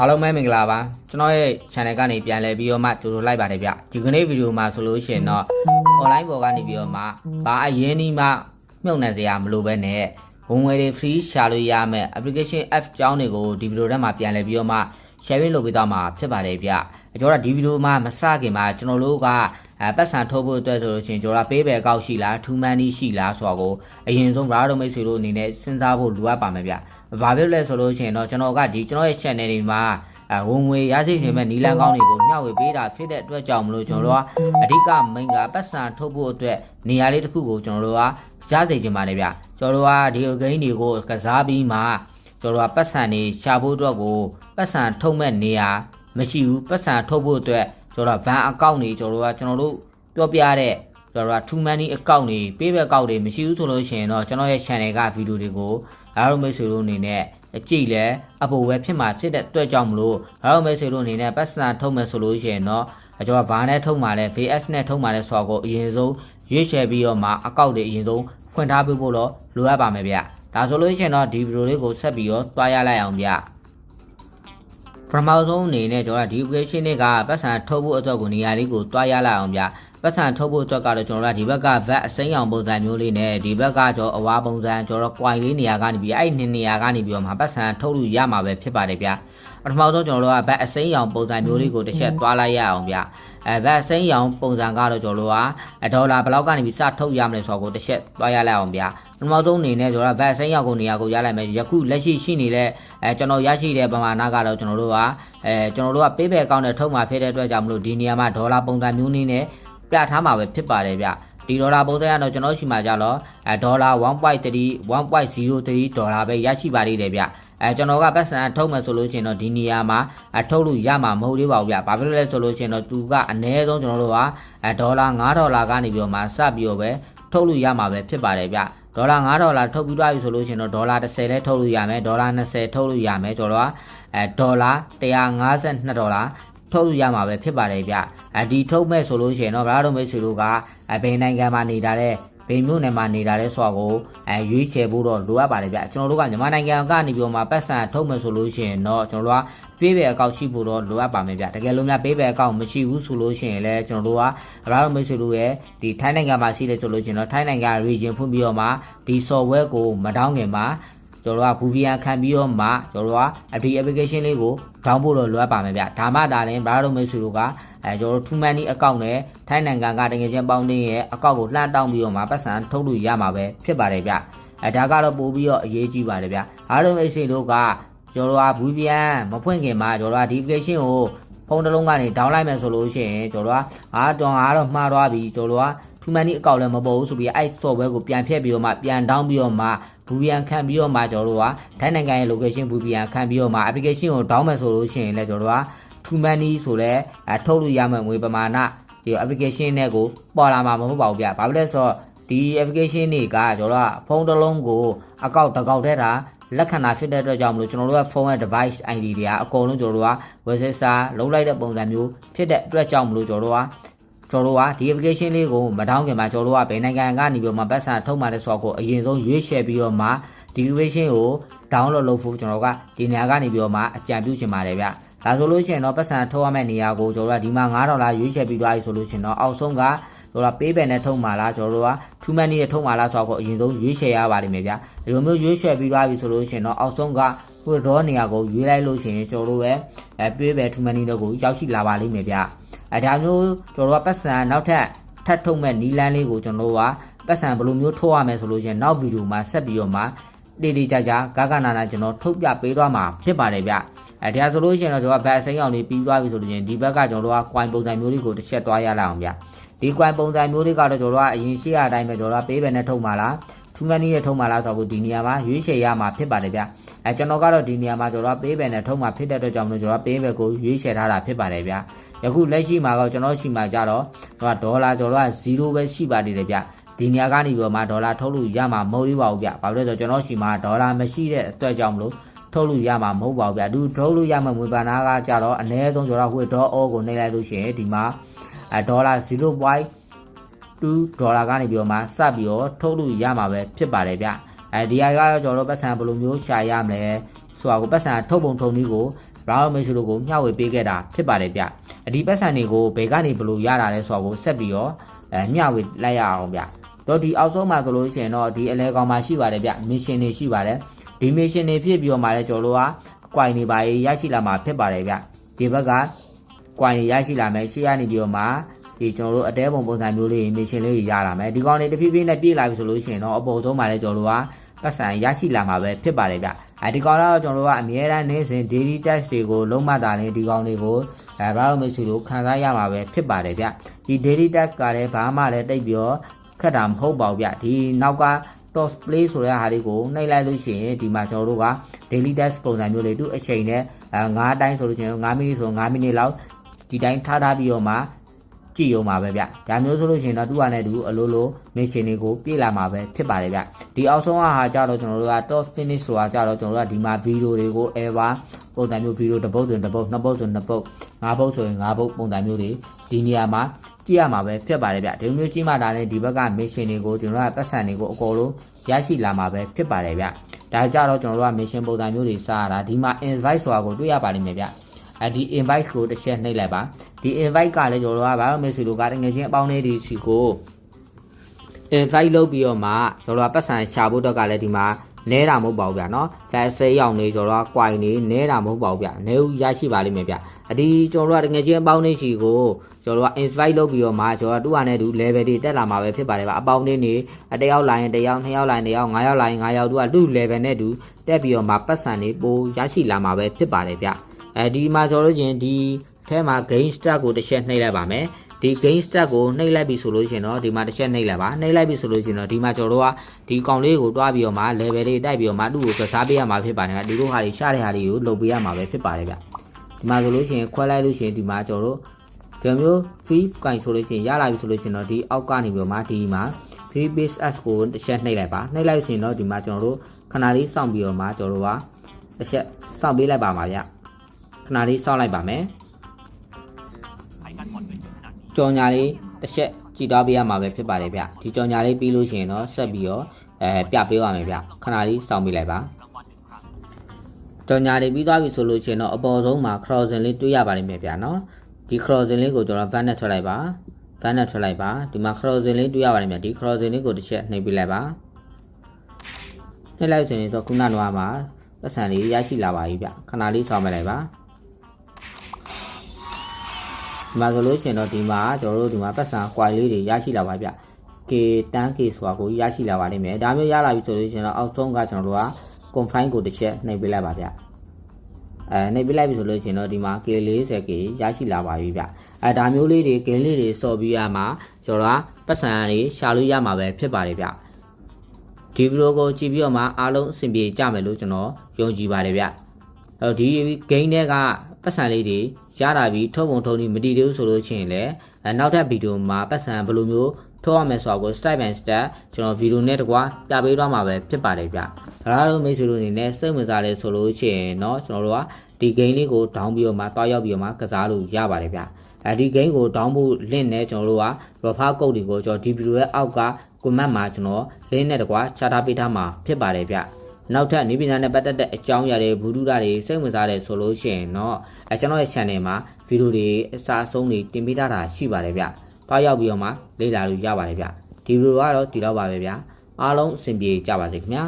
အားလုံးပဲမင်္ဂလာပါကျွန်တော်ရဲ့ channel ကနေပြန်လဲပြီးတော့မှကြိုဆိုလိုက်ပါတယ်ဗျဒီကနေ့ဗီဒီယိုမှာဆိုလို့ရှိရင်တော့ online ပေါ်ကနေပြီးတော့မှဘာအရင်ဒီမှမြုပ်နှံစရာမလိုပဲနဲ့ဝင်ငွေတွေ free ရှာလို့ရမယ် application app ကြောင်းတွေကိုဒီဗီဒီယိုထဲမှာပြန်လဲပြီးတော့မှ sharing လုပ်ပေးသွားမှာဖြစ်ပါတယ်ဗျကျွန်တော်တို့ဒီဗီဒီယိုမှာမစခင်မှာကျွန်တော်တို့ကပတ်စံထုတ်ဖို့အတွက်ဆိုလို့ရှိရင်ကျွန်တော်ပေးပဲအကောက်ရှိလား two money ရှိလားဆိုတော့အရင်ဆုံးဗရာတို့မိတ်ဆွေတို့အနေနဲ့စဉ်းစားဖို့လိုအပ်ပါမယ်ဗျဘာဖြစ်လဲဆိုလို့ရှိရင်တော့ကျွန်တော်ကကျွန်တော်ရဲ့ channel တွေမှာဝင်ငွေရရှိခြင်းမဲ့နီလန်းကောင်းတွေကိုမျှဝေပေးတာဖြစ်တဲ့အတွက်ကြောင့်မလို့ကျွန်တော်တို့ကအဓိက main ကပတ်စံထုတ်ဖို့အတွက်နေရာလေးတစ်ခုကိုကျွန်တော်တို့ကရသိခြင်းပါတယ်ဗျကျွန်တော်တို့ကဒီဂိမ်းတွေကိုကစားပြီးမှကျွန်တော်တို့ကပတ်စံနေရှာဖို့အတွက်ကိုပတ်စံထုတ်မဲ့နေရာမရှိဘူးပတ်စံထုတ်ဖို့အတွက်ကျွန်တော်တို့ van account တွေကျွန်တော်တို့ပြောပြတဲ့ကျွန်တော်တို့ two money account တွေပေးပဲ account တွေမရှိဘူးဆိုလို့ရှိရင်တော့ကျွန်တော်ရဲ့ channel ကဗီဒီယိုတွေကိုအားလုံးမိတ်ဆွေတို့အနေနဲ့ကြည့်လဲအပေါ်ဝဲဖြစ်မှာဖြစ်တဲ့အတွက်ကြောင့်မလို့အားလုံးမိတ်ဆွေတို့အနေနဲ့ပတ်စံထုတ်မယ်ဆိုလို့ရှိရင်တော့ကျွန်တော်ဘာနဲ့ထုတ်မှာလဲ VS နဲ့ထုတ်မှာလဲဆိုတော့အရင်ဆုံးရွေးချယ်ပြီးတော့မှ account တွေအရင်ဆုံးဖွင့်ထားပေးဖို့တော့လိုအပ်ပါမယ်ဗျဒါဆိုလို့ရှိရင်တော့ဒီဗီဒီယိုလေးကိုဆက်ပြီးတော့တွားရလိုက်အောင်ဗျပထမဆုံးအနေနဲ့ကျွန်တော်ဒီ application တွေကပတ်စံထုတ်ဖို့အတွက်ကိုနေရာလေးကိုတွားရလိုက်အောင်ဗျပတ်စံထုတ်ဖို့အတွက်ကတော့ကျွန်တော်တို့ဒီဘက်ကဗတ်အစိမ်းအောင်ပုံစံမျိုးလေးနဲ့ဒီဘက်ကကျွန်တော်အဝါပုံစံကျွန်တော် coin လေးနေရာကနေပြီးအဲ့နှစ်နေရာကနေပြီးတော့မှပတ်စံထုတ်လို့ရမှာပဲဖြစ်ပါတယ်ဗျပထမဆုံးကျွန်တော်တို့ကဗတ်အစိမ်းအောင်ပုံစံမျိုးလေးကိုတစ်ချက်သွားလိုက်ရအောင်ဗျဗတ်အစိမ်းအောင်ပုံစံကတော့ကျွန်တော်တို့ကဒေါ်လာဘယ်လောက်ကနေပြီးစထုတ်ရမလဲဆိုတော့ကိုတစ်ချက်သွားရလိုက်အောင်ဗျပထမဆုံးအနေနဲ့ကျွန်တော်ဗတ်အစိမ်းအောင်ကိုနေရာကိုရလိုက်မယ်ယခုလက်ရှိနေတဲ့ကျွန်တော်ရရှိတဲ့ပမာဏကတော့ကျွန်တော်တို့ကပေးပဲကောင်းတဲ့ထုတ်မှာဖြစ်တဲ့အတွက်ကြောင့်မလို့ဒီနေရာမှာဒေါ်လာပုံစံမျိုးလေးနဲ့ပြထားမှာပဲဖြစ်ပါတယ်ဗျဒီဒေါ်လာပုံစံကတော့ကျွန်တော်ရှိမှာကြတော့ဒေါ်လာ 1.03 ဒေါ်လာပဲရရှိပါသေးတယ်ဗျကျွန်တော်ကပတ်စံထုတ်မယ်ဆိုလို့ရှိရင်တော့ဒီနေရာမှာထုတ်လို့ရမှာမဟုတ်သေးပါဘူးဗျဘာဖြစ်လို့လဲဆိုလို့ရှိရင်တော့သူကအနည်းဆုံးကျွန်တော်တို့ကဒေါ်လာ$9ကနေပြီးတော့မှစပြီးတော့ပဲထုတ်လို့ရမှာပဲဖြစ်ပါတယ်ဗျဒေါ်လာ$9ထုတ်ပြီးသွားပြီဆိုလို့ရှိရင်တော့ဒေါ်လာ10လဲထုတ်လို့ရမယ်ဒေါ်လာ20ထုတ်လို့ရမယ်ကျွန်တော်ကဒေါ်လာ$152ထုတ်လို့ရမှာပဲဖြစ်ပါတယ်ဗျဒီထုတ်မဲ့ဆိုလို့ရှိရင်တော့ဗလားတို့မိတ်ဆွေတို့ကဘယ်နိုင်ငံမှာနေတာလဲဘယ်မြို့နယ်မှာနေတာလဲဆိုတော့ရွေးချယ်ဖို့တော့လိုအပ်ပါတယ်ဗျကျွန်တော်တို့ကမြန်မာနိုင်ငံကနေပြီးတော့မှပတ်စံထုတ်မဲ့ဆိုလို့ရှိရင်တော့ကျွန်တော်တို့ကပေးပဲအကောက်ရှိဖို့တော့လိုအပ်ပါမယ်ဗျတကယ်လို့များပေးပဲအကောက်မရှိဘူးဆိုလို့ရှိရင်လည်းကျွန်တော်တို့ကဗလားတို့မိတ်ဆွေတို့ရဲ့ဒီထိုင်းနိုင်ငံမှာရှိတယ်ဆိုလို့ရှိရင်တော့ထိုင်းနိုင်ငံ region ဖွင့်ပြီးတော့မှဒီ software ကိုမတောင်းခင်မှာကျွန်တော်ကဘူဗီယန်ခံပြီးတော့မှကျွန်တော်ကဒီ application လေးကို download လို့လွှဲပါမယ်ဗျဒါမှဒါလည်းဗလားတို့မိတ်ဆွေတို့ကကျွန်တော် two money account နဲ့ထိုင်းနိုင်ငံကတကယ်ချင်းပေါင်းတင်းရဲ့ account ကိုလှမ်းတောင်းပြီးတော့မှပတ်စံထုတ်လို့ရမှာပဲဖြစ်ပါတယ်ဗျဒါကတော့ပို့ပြီးတော့အရေးကြီးပါတယ်ဗျအားလုံးမိတ်ဆွေတို့ကကျွန်တော်ကဘူဗီယန်မဖွင့်ခင်မှာကျွန်တော်ကဒီ application ကိုဖုန်းတစ်လုံးကနေ down လိုက်မယ်ဆိုလို့ရှိရင်ကျွန်တော်ကတော့မှားသွားပြီကျွန်တော်ကtwo money account လည်းမပေါ်ဘူးဆိုပြီးအဲ့ software ကိုပြန်ဖျက်ပြီးတော့မှပြန် down ပြီးတော့မှဘူဗီယန်ခံပြီးတော့မှကျွန်တော်တို့ကထိုင်းနိုင်ငံရဲ့ location ဘူဗီယန်ခံပြီးတော့မှ application ကို down မယ်ဆိုလို့ရှိရင်လည်းကျွန်တော်တို့ကtwo money ဆိုလဲထုတ်လို့ရမယ့်ငွေပမာဏဒီ application နဲ့ကိုပေါ်လာမှာမဟုတ်ပါဘူးဗျဘာဖြစ်လဲဆိုတော့ဒီ application တွေကကျွန်တော်တို့ကဖုန်းတစ်လုံးကို account တစ်ကောက်ထဲတာလက္ခဏာဖြစ်တဲ့အတွက်ကြောင့်မလို့ကျွန်တော်တို့ကဖုန်းရဲ့ device ID တွေကအကုန်လုံးကျွန်တော်တို့က register လုပ်လိုက်တဲ့ပုံစံမျိုးဖြစ်တဲ့အတွက်ကြောင့်မလို့ကျွန်တော်တို့ကဒီ application လေးကိုမတောင်းခင်မှာကျွန်တော်တို့ကဘယ်နိုင်ငံကနေပြီးတော့မှပတ်စံထုတ်မှလဲဆိုတော့အရင်ဆုံးရွေးချယ်ပြီးတော့မှဒီ application ကို download လုပ်ဖို့ကျွန်တော်ကဒီနေရာကနေပြီးတော့မှအကြံပြုချင်ပါတယ်ဗျဒါဆိုလို့ရှိရင်တော့ပတ်စံထုတ်ရမယ့်နေရာကိုကျွန်တော်တို့ကဒီမှာ$9ရွေးချယ်ပြီးသွားပြီဆိုလို့ရှိရင်တော့အောက်ဆုံးကကျွန်တော်ပေးပဲနဲ့ထုတ်မှာလားကျွန်တော်တို့က two money နဲ့ထုတ်မှာလားဆိုတော့အရင်ဆုံးရွေးချယ်ရပါလိမ့်မယ်ဗျဒီလိုမျိုးရွေးချယ်ပြီးသွားပြီဆိုလို့ရှိရင်တော့အောက်ဆုံးကwithdraw နေရာကိုရွေးလိုက်လို့ရှိရင်ကျွန်တော်တို့ပဲပေးပဲ two money တို့ကိုရောက်ရှိလာပါလိမ့်မယ်ဗျဒါမျိုးကျွန်တော်တို့ကပတ်စံနောက်ထပ်ထုတ်မဲ့နီလန်းလေးကိုကျွန်တော်တို့ကပတ်စံဘယ်လိုမျိုးထုတ်ရမယ်ဆိုလို့ရှိရင်နောက်ဗီဒီယိုမှာဆက်ပြီးတော့မှတေးကြဂနာနာကျွန်တော်ထုတ်ပြပေးသွားမှာဖြစ်ပါတယ်ဗျဒါဆိုလို့ရှိရင်တော့ကျွန်တော်ဗတ်အစိမ်းအောင်လေးပြီးသွားပြီဆိုလို့ရှိရင်ဒီဘက်ကကျွန်တော်တို့က coin ပုံစံမျိုးလေးကိုတစ်ချက်သွားရလိုက်အောင်ဗျဒီ coin ပုံစံမျိုးလေးကတော့ကျွန်တော်တို့ကအရင်ရှိရအတိုင်းပဲကျွန်တော်တို့ကပေးပဲနဲ့ထုတ်မှာလားtwo money နဲ့ထုတ်မှာလားဆိုတော့ဒီနေရာမှာရွေးချယ်ရမှာဖြစ်ပါတယ်ဗျကျွန်တော်ကတော့ဒီနေရာမှာကျွန်တော်ပေးပဲနဲ့ထုတ်မှာဖြစ်တဲ့အတွက်ကြောင့်မလို့ကျွန်တော်ပေးပဲကိုရွေးချယ်ထားတာဖြစ်ပါတယ်ဗျယခုလက်ရှိမှာတော့ကျွန်တော်ရှိမှာကြတော့ဒေါ်လာကျွန်တော်က0ပဲရှိပါသေးတယ်ဗျဒီနေရာကနေပြီးတော့မှဒေါ်လာထုတ်လို့ရမှာမဟုတ်သေးပါဘူးဗျဘာလို့လဲဆိုတော့ကျွန်တော်ရှိမှာဒေါ်လာမရှိတဲ့အတွက်ကြောင့်မလို့ထုတ်လို့ရမှာမဟုတ်ပါဘူးဗျသူထုတ်လို့ရမှာငွေပမာဏကကြတော့အနည်းဆုံးကျွန်တော်withdrawကိုနှိပ်လိုက်လို့ရှိရင်ဒီမှာဒေါ်လာ$0.2ကနေပြီးတော့မှစပြီးတော့ထုတ်လို့ရမှာပဲဖြစ်ပါတယ်ဗျဒီဟာကတော့ကျွန်တော်တို့ပတ်စံဘယ်လိုမျိုးရှာရမလဲဆိုတော့ပတ်စံထုတ်ပုံထုံနည်းကို ဘာလို့မရှိလို့ကိုမျှဝေပေးခဲ့တာဖြစ်ပါတယ်ဗျဒီပတ်စံတွေကိုဘယ်ကနေဘလို့ရတာလဲဆိုတော့ကိုဆက်ပြီးတော့မျှဝေလိုက်ရအောင်ဗျတော့ဒီအောက်ဆုံးမှာဆိုလို့ရှိရင်တော့ဒီအလဲကောင်မှာရှိပါတယ်ဗျမစ်ရှင်တွေရှိပါတယ်ဒီမစ်ရှင်တွေဖြစ်ပြီးတော့မှလည်းကျွန်တော်တို့ကကွိုင်နေပါရရှိလာမှာဖြစ်ပါတယ်ဗျဒီဘက်ကကွိုင်ရရှိလာမယ်ရှေ့ကနေပြီးတော့မှဒီကျွန်တော်တို့အတဲပုံပုံစံမျိုးလေးမစ်ရှင်လေးရလာမယ်ဒီကောင်လေးတဖြည်းဖြည်းနဲ့ပြေးလာပြီဆိုလို့ရှိရင်တော့အပေါ်ဆုံးမှာလည်းကျွန်တော်တို့ကပတ်စံရရှိလာမှာပဲဖြစ်ပါတယ်ဗျဒီကောင်တော့ကျွန်တော်တို့ကအမြဲတမ်းနေစဉ် daily test တွေကိုလုံးမတာနဲ့ဒီကောင်တွေကိုဘာလို့မရှိလို့ခံစားရမှာပဲဖြစ်ပါတယ်ဗျဒီ daily test ကလည်းဘာမှလည်းတိတ်ပြီးတော့ခက်တာမဟုတ်ပါဘူးဗျဒီနောက်က top play ဆိုတဲ့ဟာလေးကိုနှိပ်လိုက်လို့ရှိရင်ဒီမှာကျွန်တော်တို့က daily test ပုံစံမျိုးလေးသူအချိန်နဲ့9တိုင်းဆိုလို့ရှိရင်9မိနစ်ဆို9မိနစ်လောက်ဒီတိုင်းထားပြီးတော့မှကြည့်ရုံပါပဲဗျဒါမျိုးဆိုလို့ရှိရင်တော့သူ့ဟာနဲ့သူအလိုလို mission တွေကိုပြေးလာမှာပဲဖြစ်ပါတယ်ဗျဒီအောက်ဆုံးဟာကြတော့ကျွန်တော်တို့က top finish ဆိုတာကြတော့ကျွန်တော်တို့ကဒီမှာ video တွေကို ever ပုံစံမျိုး video တစ်ပုတ်ဆိုတစ်ပုတ်နှစ်ပုတ်ဆိုနှစ်ပုတ်ငါးပုတ်ဆိုရင်ငါးပုတ်ပုံစံမျိုးတွေဒီနေရာမှာကြည့်ရမှာပဲဖြစ်ပါတယ်ဗျဒီမျိုးကြည့်မှဒါနဲ့ဒီဘက်က mission တွေကိုကျွန်တော်တို့ကပတ်စံတွေကိုအကုန်လုံးရရှိလာမှာပဲဖြစ်ပါတယ်ဗျဒါကြတော့ကျွန်တော်တို့က mission ပုံစံမျိုးတွေစားရတာဒီမှာ invite ဆိုတာကိုတွေ့ရပါလိမ့်မယ်ဗျဒီ invite ကိုတစ်ချက်နှိပ်လိုက်ပါဒီ invite ကလည်းကျွန်တော်တို့ကဘာလို့မရှိလို့ကတကယ်ချင်းအပေါင်းလေးတွေစီကို invite လုပ်ပြီးတော့မှကျွန်တော်တို့ကပတ်စံရှာဖို့တော့ကလည်းဒီမှာနဲတာမဟုတ်ပါဘူးဗျာနော်ဒါဆေးရောင်နေကျွန်တော်တို့က coin နေနဲတာမဟုတ်ပါဘူးဗျာနဲဦးရရှိပါလိမ့်မယ်ဗျဒီကျွန်တော်တို့ကတကယ်ချင်းအပေါင်းလေးစီကိုကျွန်တော်တို့က invite လုပ်ပြီးတော့မှကျွန်တော်တို့ကတူဟာနဲ့တူ level တွေတက်လာမှာပဲဖြစ်ပါတယ်ဗျအပေါင်းလေးနေတယောက်လာရင်တယောက်နှစ်ယောက်လာရင်တယောက်၅ယောက်လာရင်၅ယောက်တို့ကတူ level နဲ့တူတက်ပြီးတော့မှပတ်စံတွေပိုရရှိလာမှာပဲဖြစ်ပါတယ်ဗျဒီမှာကျွန်တော်တို့ချင်းဒီထဲမှာ game start ကိုတစ်ချက်နှိပ်လိုက်ပါမယ်ဒီ game start ကိုနှိပ်လိုက်ပြီဆိုလို့ရှင်တော့ဒီမှာတစ်ချက်နှိပ်လိုက်ပါနှိပ်လိုက်ပြီဆိုလို့ရှင်တော့ဒီမှာကျွန်တော်တို့ကဒီကောင်လေးကိုတွားပြီးတော့မှ level တွေတိုက်ပြီးတော့မှသူ့ကိုကစားပေးရမှာဖြစ်ပါတယ်ဒီလိုဟာတွေရှာတဲ့ဟာတွေကိုလုပ်ပေးရမှာပဲဖြစ်ပါတယ်ဗျဒီမှာဆိုလို့ရှင်ခွဲလိုက်လို့ရှင်ဒီမှာကျွန်တော်တို့ဒီမျိုး free coin ဆိုလို့ရှင်ရလာပြီဆိုလို့ရှင်တော့ဒီအောက်ကနေပြီးတော့မှဒီမှာ free base as ကိုတစ်ချက်နှိပ်လိုက်ပါနှိပ်လိုက်ရှင်တော့ဒီမှာကျွန်တော်တို့ခဏလေးစောင့်ပြီးတော့မှကျွန်တော်တို့ကတစ်ချက်စောင့်ပေးလိုက်ပါပါဗျခဏလေးစောင့်လိုက်ပါမယ်ကြော်ညာလေးတစ်ချက်ကြည့်သွားပေးရမှာပဲဖြစ်ပါတယ်ဗျဒီကြော်ညာလေးပြီးလို့ရှိရင်တော့ဆက်ပြီးတော့ပြပေးရမယ်ဗျခဏလေးစောင့်ပေးလိုက်ပါကြော်ညာလေးပြီးသွားပြီဆိုလို့ရှိရင်တော့အပေါ်ဆုံးမှာ crossing လေးတွေ့ရပါလိမ့်မယ်ဗျနော်ဒီ crossing လေးကိုကျွန်တော် van နဲ့ထွက်လိုက်ပါ van နဲ့ထွက်လိုက်ပါဒီမှာ crossing လေးတွေ့ရပါလိမ့်မယ်ဒီ crossing လေးကိုတစ်ချက်နှိပ်ပေးလိုက်ပါနှိပ်လိုက်ဆိုရင်တော့ခုနကမှာပတ်စံလေးရရှိလာပါပြီဗျခဏလေးစောင့်ပေးလိုက်ပါဒီမှာဆိုလို့ရှိရင်တော့ဒီမှာကျွန်တော်တို့ဒီမှာပတ်စံ coin လေးတွေရရှိလာပါဗျ K တန်း K ဆိုတာကိုရရှိလာပါလိမ့်မယ်ဒါမျိုးရလာပြီဆိုလို့ရှိရင်တော့အောက်ဆုံးကကျွန်တော်တို့က confine ကိုတစ်ချက်နှိပ်ပေးလိုက်ပါဗျနှိပ်ပေးလိုက်ပြီဆိုလို့ရှိရင်တော့ဒီမှာ K 40K ရရှိလာပါပြီဗျဒါမျိုးလေးတွေ gain လေးတွေစော်ပြီးရမှာကျွန်တော်တို့ကပတ်စံတွေရှာလို့ရမှာပဲဖြစ်ပါတယ်ဗျဒီဗီဒီယိုကိုကြည့်ပြီးတော့မှအားလုံးအဆင်ပြေကြမယ်လို့ကျွန်တော်ယုံကြည်ပါတယ်ဗျဒီ gain တွေကပတ်စံလေးတွေရတာပြီးထုံပုံထုံပြီးမတည်သေးဘူးဆိုလို့ရှိရင်လည်းနောက်ထပ်ဗီဒီယိုမှာပတ်စံဘယ်လိုမျိုးထုတ်ရမယ်ဆိုတာကို step by step ကျွန်တော်ဗီဒီယိုနဲ့တကွာပြပေးသွားမှာပဲဖြစ်ပါတယ်ဗျဒါတော့မိတ်ဆွေတို့အနေနဲ့စိတ်ဝင်စားလဲဆိုလို့ရှိရင်เนาะကျွန်တော်တို့ကဒီ game လေးကို down ပြီးတော့မှတွားရောက်ပြီးတော့မှကစားလို့ရပါတယ်ဗျဒီ game ကို down ဖို့ link နဲ့ကျွန်တော်တို့က refer code တွေကိုကျွန်တော်ဒီဗီဒီယိုရဲ့အောက်က comment မှာကျွန်တော် link နဲ့တကွာချထားပေးထားမှာဖြစ်ပါတယ်ဗျနောက်ထပ်နေပြည်တော်နဲ့ပတ်သက်တဲ့အကြောင်းအရာတွေဘူဒုဒတွေစိတ်ဝင်စားတယ်ဆိုလို့ရှိရင်တော့ကျွန်တော်ရဲ့ channel မှာဗီဒီယိုတွေအစားအဆုံးတွေတင်ပေးထားတာရှိပါတယ်ဗျတွားရောက်ပြီးတော့မှလေ့လာလို့ရပါတယ်ဗျဒီဗီဒီယိုကတော့ဒီတော့ပါပဲဗျအားလုံးအဆင်ပြေကြပါစေခင်ဗျာ